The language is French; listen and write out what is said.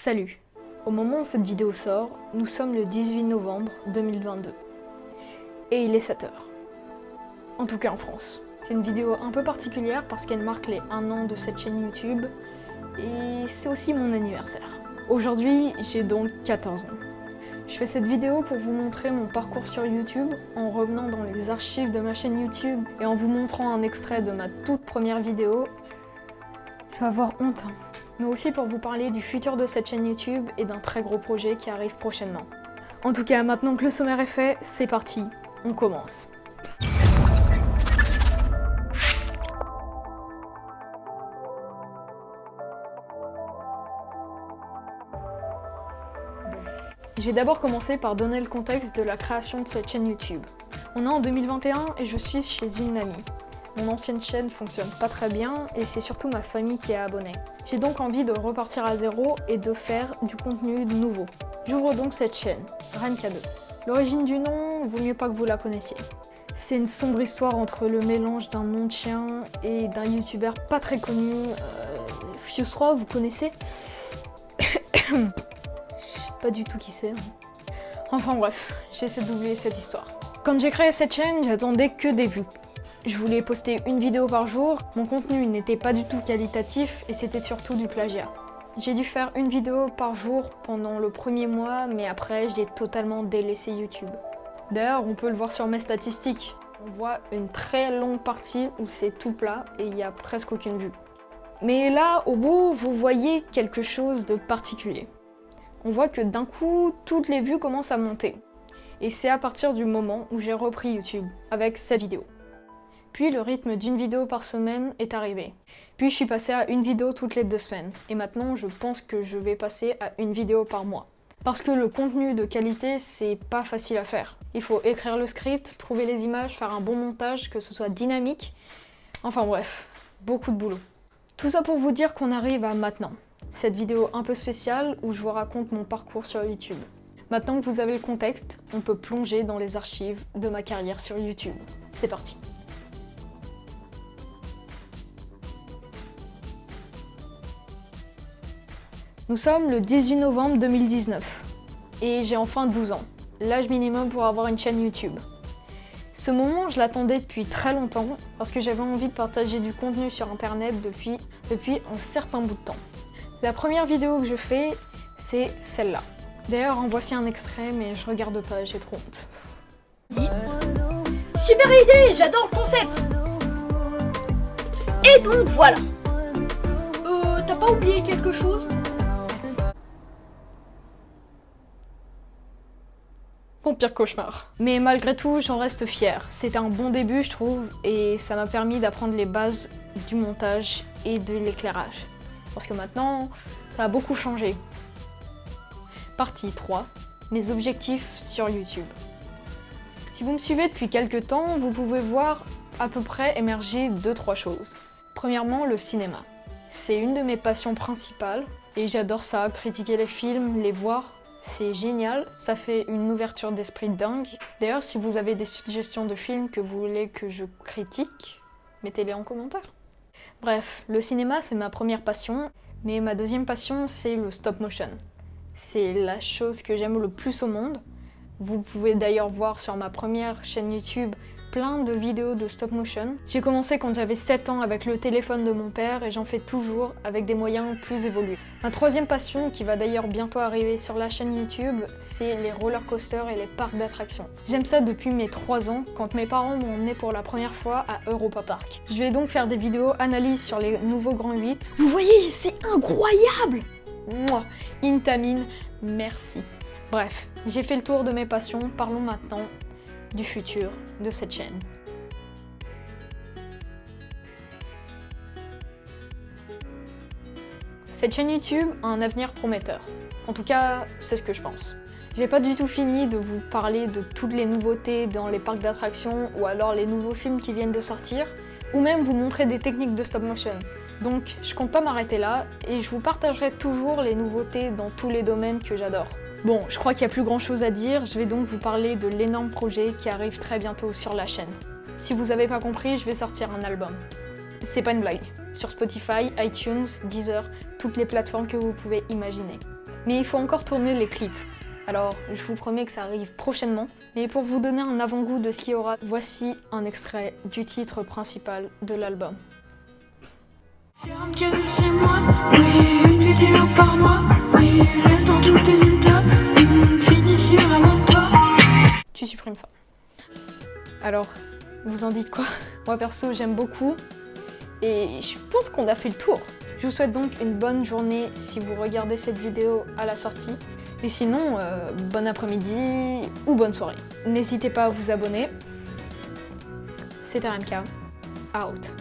Salut! Au moment où cette vidéo sort, nous sommes le 18 novembre 2022. Et il est 7h. En tout cas en France. C'est une vidéo un peu particulière parce qu'elle marque les 1 an de cette chaîne YouTube. Et c'est aussi mon anniversaire. Aujourd'hui, j'ai donc 14 ans. Je fais cette vidéo pour vous montrer mon parcours sur YouTube, en revenant dans les archives de ma chaîne YouTube et en vous montrant un extrait de ma toute première vidéo. Je vais avoir honte, hein. Mais aussi pour vous parler du futur de cette chaîne YouTube et d'un très gros projet qui arrive prochainement. En tout cas, maintenant que le sommaire est fait, c'est parti, on commence. Je vais d'abord commencer par donner le contexte de la création de cette chaîne YouTube. On est en 2021 et je suis chez une amie. Mon ancienne chaîne fonctionne pas très bien et c'est surtout ma famille qui est abonnée. J'ai donc envie de repartir à zéro et de faire du contenu nouveau. J'ouvre donc cette chaîne, Renka2. L'origine du nom, vaut mieux pas que vous la connaissiez. C'est une sombre histoire entre le mélange d'un nom de chien et d'un youtubeur pas très connu, Fuse3, vous connaissez? Je sais pas du tout qui c'est. Hein. Enfin bref, j'essaie d'oublier cette histoire. Quand j'ai créé cette chaîne, j'attendais que des vues. Je voulais poster une vidéo par jour, mon contenu n'était pas du tout qualitatif et c'était surtout du plagiat. J'ai dû faire une vidéo par jour pendant le premier mois, mais après j'ai totalement délaissé YouTube. D'ailleurs, on peut le voir sur mes statistiques. On voit une très longue partie où c'est tout plat et il n'y a presque aucune vue. Mais là, au bout, vous voyez quelque chose de particulier. On voit que d'un coup, toutes les vues commencent à monter. Et c'est à partir du moment où j'ai repris YouTube, avec cette vidéo. Puis le rythme d'une vidéo par semaine est arrivé. Puis je suis passée à une vidéo toutes les 2 semaines. Et maintenant, je pense que je vais passer à une vidéo par mois. Parce que le contenu de qualité, c'est pas facile à faire. Il faut écrire le script, trouver les images, faire un bon montage, que ce soit dynamique. Enfin bref, beaucoup de boulot. Tout ça pour vous dire qu'on arrive à maintenant. Cette vidéo un peu spéciale où je vous raconte mon parcours sur YouTube. Maintenant que vous avez le contexte, on peut plonger dans les archives de ma carrière sur YouTube. C'est parti. Nous sommes le 18 novembre 2019 et j'ai enfin 12 ans, l'âge minimum pour avoir une chaîne YouTube. Ce moment, je l'attendais depuis très longtemps parce que j'avais envie de partager du contenu sur internet depuis un certain bout de temps. La première vidéo que je fais, c'est celle-là. D'ailleurs, en voici un extrait, mais je regarde pas, j'ai trop honte. Super idée, j'adore le concept. Et donc voilà. T'as pas oublié quelque chose? Mon pire cauchemar. Mais malgré tout, j'en reste fière. C'était un bon début, je trouve, et ça m'a permis d'apprendre les bases du montage et de l'éclairage. Parce que maintenant, ça a beaucoup changé. Partie 3. Mes objectifs sur YouTube. Si vous me suivez depuis quelques temps, vous pouvez voir à peu près émerger 2-3 choses. Premièrement, le cinéma. C'est une de mes passions principales, et j'adore ça, critiquer les films, les voir. C'est génial, ça fait une ouverture d'esprit dingue. D'ailleurs, si vous avez des suggestions de films que vous voulez que je critique, mettez-les en commentaire. Bref, le cinéma c'est ma première passion, mais ma deuxième passion c'est le stop motion. C'est la chose que j'aime le plus au monde. Vous pouvez d'ailleurs voir sur ma première chaîne YouTube plein de vidéos de stop motion. J'ai commencé quand j'avais 7 ans avec le téléphone de mon père et j'en fais toujours avec des moyens plus évolués. Ma troisième passion, qui va d'ailleurs bientôt arriver sur la chaîne YouTube, c'est les roller coasters et les parcs d'attractions. J'aime ça depuis mes 3 ans, quand mes parents m'ont emmené pour la première fois à Europa Park. Je vais donc faire des vidéos analyses sur les nouveaux Grands 8. Vous voyez, c'est incroyable! Mouah, Intamine, merci. Bref, j'ai fait le tour de mes passions, parlons maintenant du futur de cette chaîne. Cette chaîne YouTube a un avenir prometteur. En tout cas, c'est ce que je pense. J'ai pas du tout fini de vous parler de toutes les nouveautés dans les parcs d'attractions ou alors les nouveaux films qui viennent de sortir, ou même vous montrer des techniques de stop motion. Donc je compte pas m'arrêter là et je vous partagerai toujours les nouveautés dans tous les domaines que j'adore. Bon, je crois qu'il n'y a plus grand chose à dire, je vais donc vous parler de l'énorme projet qui arrive très bientôt sur la chaîne. Si vous avez pas compris, je vais sortir un album. C'est pas une blague. Sur Spotify, iTunes, Deezer, toutes les plateformes que vous pouvez imaginer. Mais il faut encore tourner les clips. Alors, je vous promets que ça arrive prochainement. Mais pour vous donner un avant-goût de ce qu'il y aura, voici un extrait du titre principal de l'album. Sérum Dieu, c'est moi, oui, une vidéo par mois, oui, reste dans tous tes états, finissure avant toi. Tu supprimes ça. Alors, vous en dites quoi? Moi perso, j'aime beaucoup et je pense qu'on a fait le tour. Je vous souhaite donc une bonne journée si vous regardez cette vidéo à la sortie. Et sinon, bon après-midi ou bonne soirée. N'hésitez pas à vous abonner. C'était RMK, out.